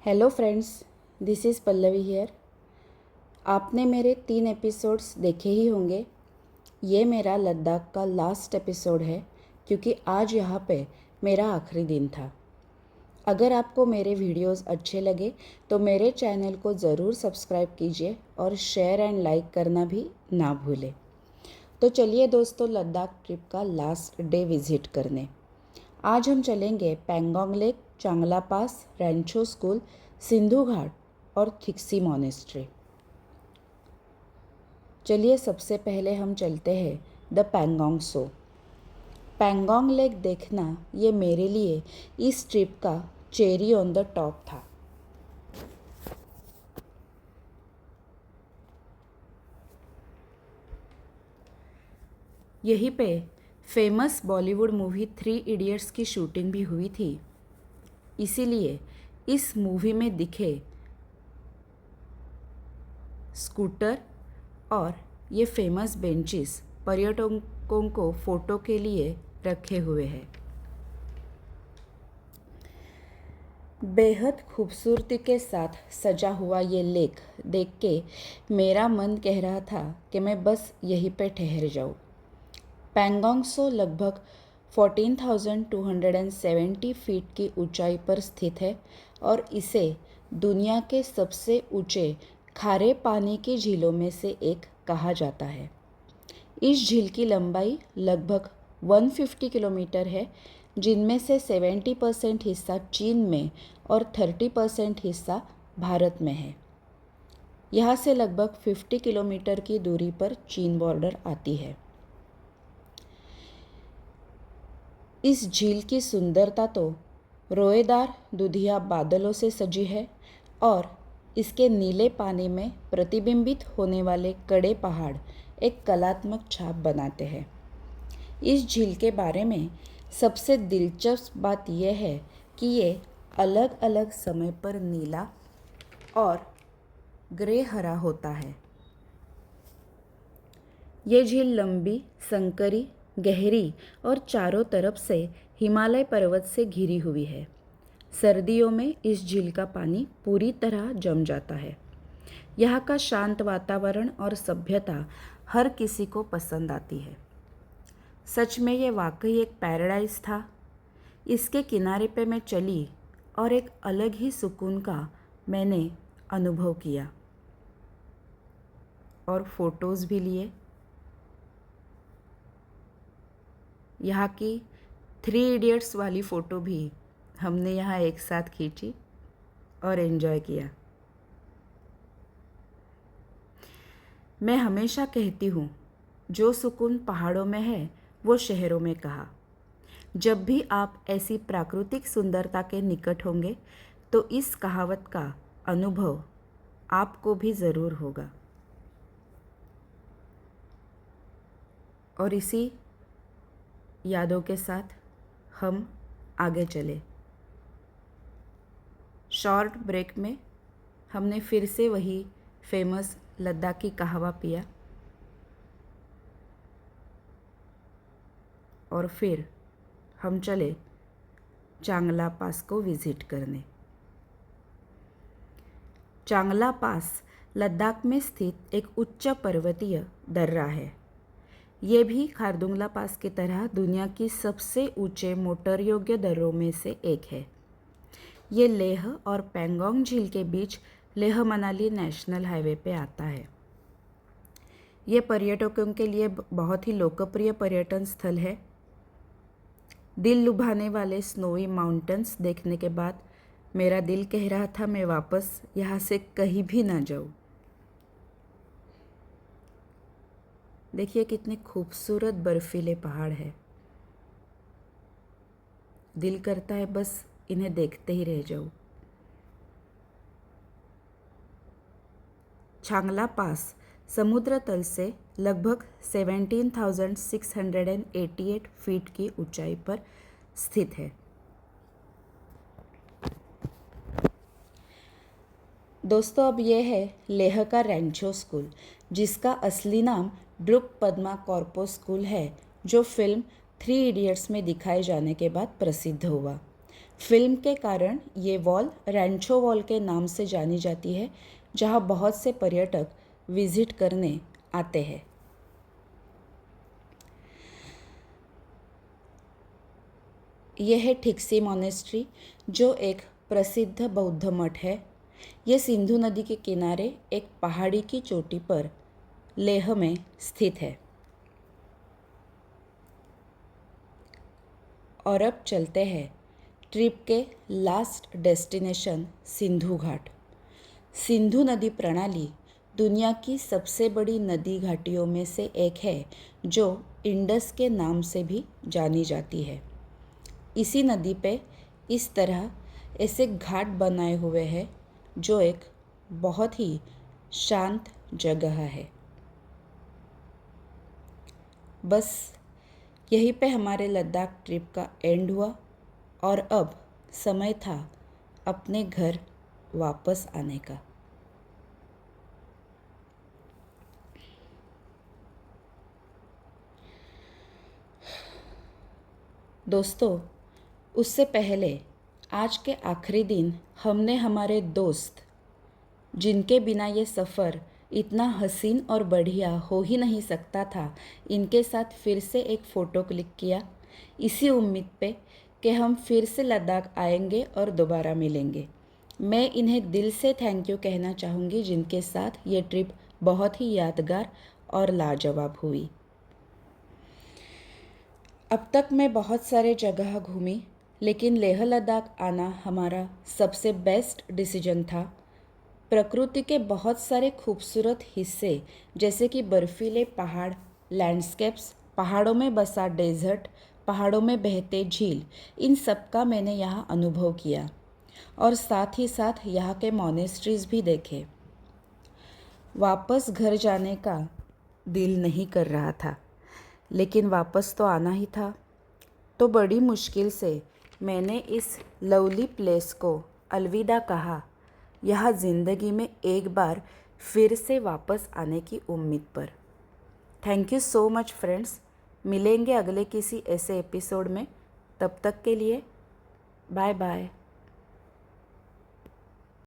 Hello friends, this is Pallavi here. आपने मेरे 3 episodes देखे ही होंगे। ये मेरा लद्दाख का लास्ट एपिसोड है क्योंकि आज यहाँ पे मेरा आखिरी दिन था। अगर आपको मेरे वीडियोस अच्छे लगे तो मेरे चैनल को ज़रूर सब्सक्राइब कीजिए और शेयर एंड लाइक करना भी ना भूलें। तो चलिए दोस्तों, लद्दाख ट्रिप का लास्ट डे विज़िट करने। आज हम चलेंगे पैंगोंग लेक, चांगला पास, रैंचो स्कूल, सिंधु घाट और थिक्सी मॉनेस्ट्री। चलिए सबसे पहले हम चलते हैं the Pangong so. Pangong lake देखना ये मेरे लिए इस ट्रिप का चेरी ऑन द टॉप था। यहीं पे फेमस बॉलीवुड मूवी 3 इडियट्स की शूटिंग भी हुई थी। इसीलिए इस मूवी में दिखे स्कूटर और ये फेमस बेंचेस पर्यटकों को फ़ोटो के लिए रखे हुए हैं। बेहद खूबसूरती के साथ सजा हुआ ये लेक देख के मेरा मन कह रहा था कि मैं बस यहीं पे ठहर जाऊँ। पैंगोंग सो लगभग 14,270 फीट की ऊंचाई पर स्थित है और इसे दुनिया के सबसे ऊंचे खारे पानी की झीलों में से एक कहा जाता है। इस झील की लंबाई लगभग 150 किलोमीटर है, जिनमें से 70% हिस्सा चीन में और 30% हिस्सा भारत में है। यहाँ से लगभग 50 किलोमीटर की दूरी पर चीन बॉर्डर आती है। इस झील की सुंदरता तो रोएदार दूधिया बादलों से सजी है और इसके नीले पानी में प्रतिबिंबित होने वाले कड़े पहाड़ एक कलात्मक छाप बनाते हैं। इस झील के बारे में सबसे दिलचस्प बात यह है कि ये अलग अलग समय पर नीला और ग्रे हरा होता है। ये झील लंबी, संकरी, गहरी और चारों तरफ से हिमालय पर्वत से घिरी हुई है। सर्दियों में इस झील का पानी पूरी तरह जम जाता है। यहाँ का शांत वातावरण और सभ्यता हर किसी को पसंद आती है। सच में ये वाकई एक पैराडाइज था। इसके किनारे पे मैं चली और एक अलग ही सुकून का मैंने अनुभव किया और फोटोज़ भी लिए। यहाँ की 3 इडियट्स वाली फ़ोटो भी हमने यहाँ एक साथ खींची और एंजॉय किया। मैं हमेशा कहती हूँ, जो सुकून पहाड़ों में है वो शहरों में कहाँ। जब भी आप ऐसी प्राकृतिक सुंदरता के निकट होंगे तो इस कहावत का अनुभव आपको भी ज़रूर होगा। और इसी यादों के साथ हम आगे चले। शॉर्ट ब्रेक में हमने फिर से वही फेमस लद्दाखी कहवा पिया और फिर हम चले चांगला पास को विज़िट करने। चांगला पास लद्दाख में स्थित एक उच्च पर्वतीय दर्रा है। ये भी खारदुंगला पास की तरह दुनिया की सबसे ऊंचे मोटर योग्य दर्रों में से एक है। ये लेह और पैंगोंग झील के बीच लेह मनाली नेशनल हाईवे पे आता है। ये पर्यटकों के लिए बहुत ही लोकप्रिय पर्यटन स्थल है। दिल लुभाने वाले स्नोई माउंटेन्स देखने के बाद मेरा दिल कह रहा था मैं वापस यहाँ से कहीं भी ना जाऊँ। देखिए कितने खूबसूरत बर्फीले पहाड़ है। दिल करता है बस इन्हें देखते ही रह जाऊँ। चांगला पास समुद्र तल से लगभग 17,688 फीट की ऊंचाई पर स्थित है। दोस्तों, अब यह है लेह का रैंचो स्कूल, जिसका असली नाम ड्रुक पद्मा कॉर्पो स्कूल है, जो फिल्म 3 इडियट्स में दिखाए जाने के बाद प्रसिद्ध हुआ। फिल्म के कारण ये वॉल रैंचो वॉल के नाम से जानी जाती है, जहाँ बहुत से पर्यटक विजिट करने आते हैं। यह है ठिक्सी मॉनेस्ट्री, जो एक प्रसिद्ध बौद्ध मठ है। यह सिंधु नदी के किनारे एक पहाड़ी की चोटी पर लेह में स्थित है। और अब चलते हैं ट्रिप के लास्ट डेस्टिनेशन सिंधु घाट। सिंधु नदी प्रणाली दुनिया की सबसे बड़ी नदी घाटियों में से एक है, जो इंडस के नाम से भी जानी जाती है। इसी नदी पे इस तरह ऐसे घाट बनाए हुए हैं जो एक बहुत ही शांत जगह है। बस यहीं पे हमारे लद्दाख ट्रिप का एंड हुआ और अब समय था अपने घर वापस आने का। दोस्तों, उससे पहले आज के आखिरी दिन हमने हमारे दोस्त, जिनके बिना ये सफ़र इतना हसीन और बढ़िया हो ही नहीं सकता था, इनके साथ फिर से एक फ़ोटो क्लिक किया, इसी उम्मीद पे कि हम फिर से लद्दाख आएंगे और दोबारा मिलेंगे। मैं इन्हें दिल से थैंक यू कहना चाहूँगी, जिनके साथ ये ट्रिप बहुत ही यादगार और लाजवाब हुई। अब तक मैं बहुत सारे जगह घूमी, लेकिन लेह लद्दाख आना हमारा सबसे बेस्ट डिसीजन था। प्रकृति के बहुत सारे खूबसूरत हिस्से, जैसे कि बर्फीले पहाड़, लैंडस्केप्स, पहाड़ों में बसा डेजर्ट, पहाड़ों में बहते झील, इन सब का मैंने यहाँ अनुभव किया और साथ ही साथ यहाँ के मॉनेस्ट्रीज़ भी देखे। वापस घर जाने का दिल नहीं कर रहा था, लेकिन वापस तो आना ही था। तो बड़ी मुश्किल से मैंने इस लवली प्लेस को अलविदा कहा, यह ज़िंदगी में एक बार फिर से वापस आने की उम्मीद पर। Thank you so much friends. मिलेंगे अगले किसी ऐसे एपिसोड में। तब तक के लिए बाय बाय।